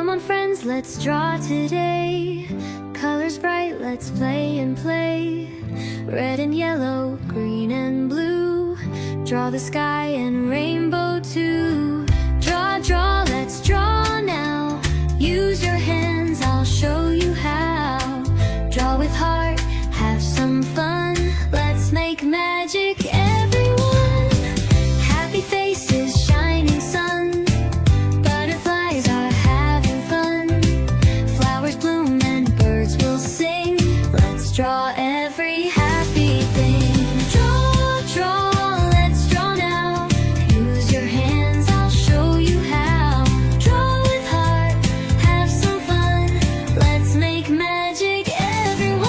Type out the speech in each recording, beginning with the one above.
Come on friends, let's draw today. Colors bright, let's play and play. Red and yellow, green and blue. Draw the sky and rainbow too. Draw, draw, let's draw now. Use your hands, I'll show you how. Draw with heart, have some fun. Let's make magic, everyone. Happy faces, shining sun. Butterflies are having fun. Flowers bloom and birds will sing. Let's draw every happy thing. Draw, draw, let's draw now. Use your hands, I'll show you how. Draw with heart, have some fun. Let's make magic, everyone.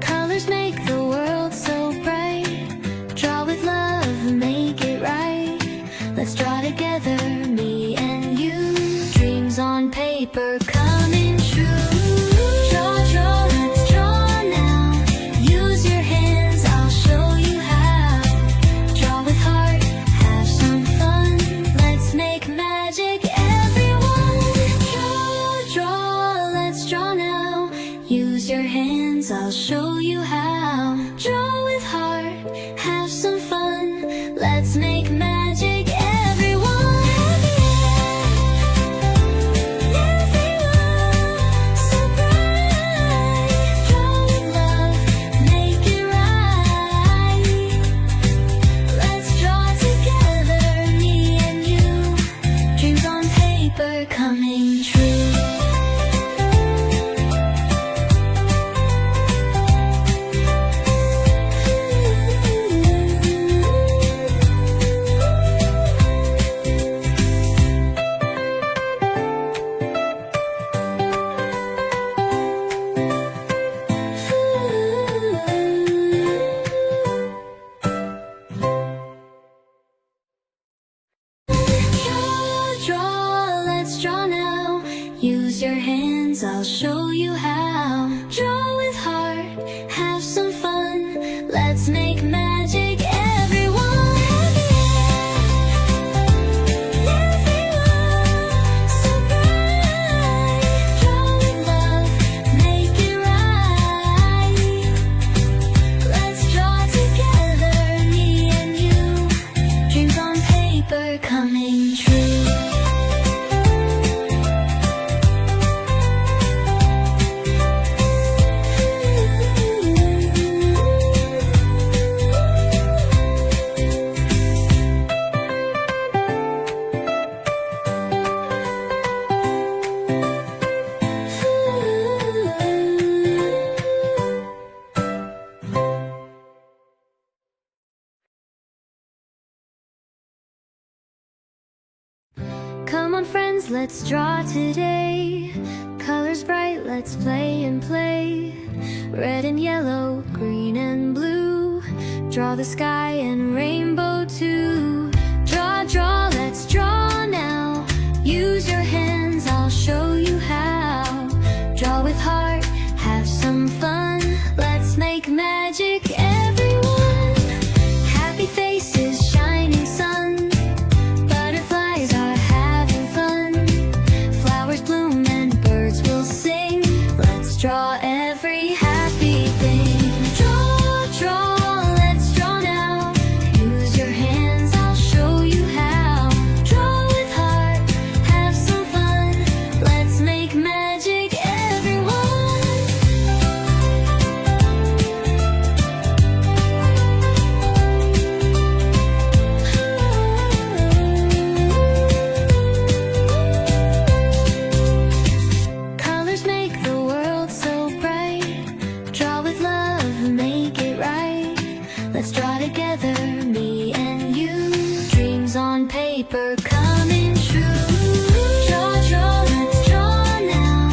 Colors make the world so bright. Draw with love, make it right. Let's draw together, me and you. Dreams on paper coming true. Draw, draw, let's draw now. Use your hands, I'll show you how. Draw with heart, have some fun. Let's make magic, everyone. Draw, draw, let's draw now. Use your hands, I'll show you how. Draw with heart, have some fun. Let's make magic, everyone. Everyone, so bright. Draw with love, make it right. Let's draw together, me and you. Dreams on paper coming true. Draw, draw, let's draw now. Use your hands, I'll show you how. Draw with heart, have some fun. Let's make magic, everyone. Everyone, so bright. Draw with love, make it right. Let's draw together, me and you. Dreams on paper coming true. Come on friends, let's draw today. Colors bright, let's play and play. Red and yellow, green and blue. Draw the sky and rainbow too. Draw, draw, let's draw now. Use your hands, I'll show you how. Draw with heart, have some fun. Let's make magic, everyone. Happy faces, shining sun. Butterflies are having fun. Flowers bloom and birds will sing. Let's draw every happy thing. Draw, draw, let's draw now. Use your hands, I'll show you how. Draw with heart, have some fun. Let's make magic, everyone. Colors make the world so bright. Draw with love, make it right. Let's draw together, me and you. Dreams on paper coming true. Draw, draw, let's draw now.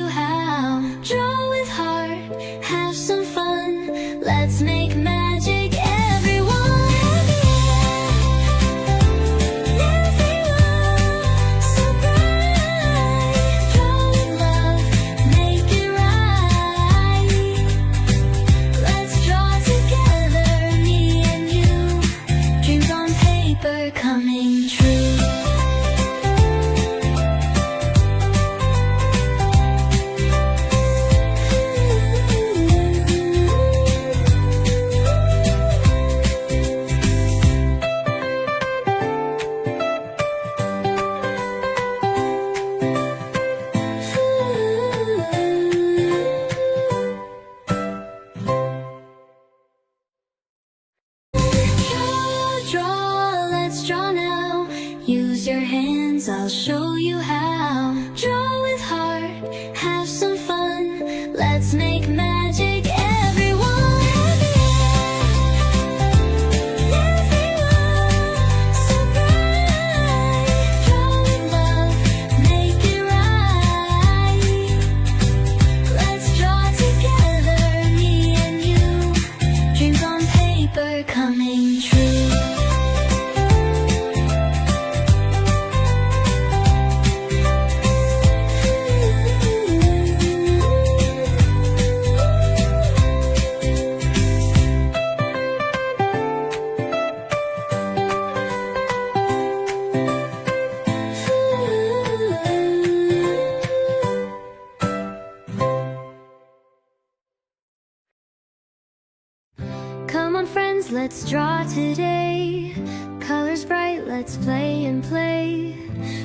you how. Draw with heart, have some fun. Let's make magic, everyone. Everyone, so bright. Draw with love, make it right. Let's draw together, me and you. Dreams on paper coming true. Draw, let's draw now. Use your hands, I'll show you how. Draw with heart, have some fun. Let's make magic, everyone. Everyone, so bright. Draw with love, make it right. Let's draw together, me and you. Dreams on paper coming true. Come on friends, let's draw today. Colors bright, let's play and play.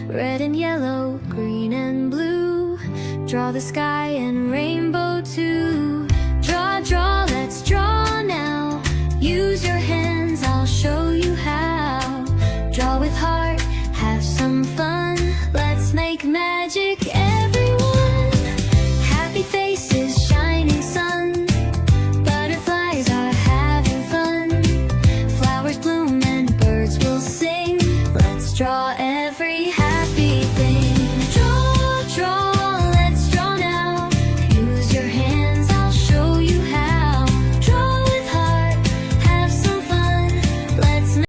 Red and yellow, green and blue. Draw the sky and rainbow too. Draw, draw, let's draw now. Use your hands, I'll show you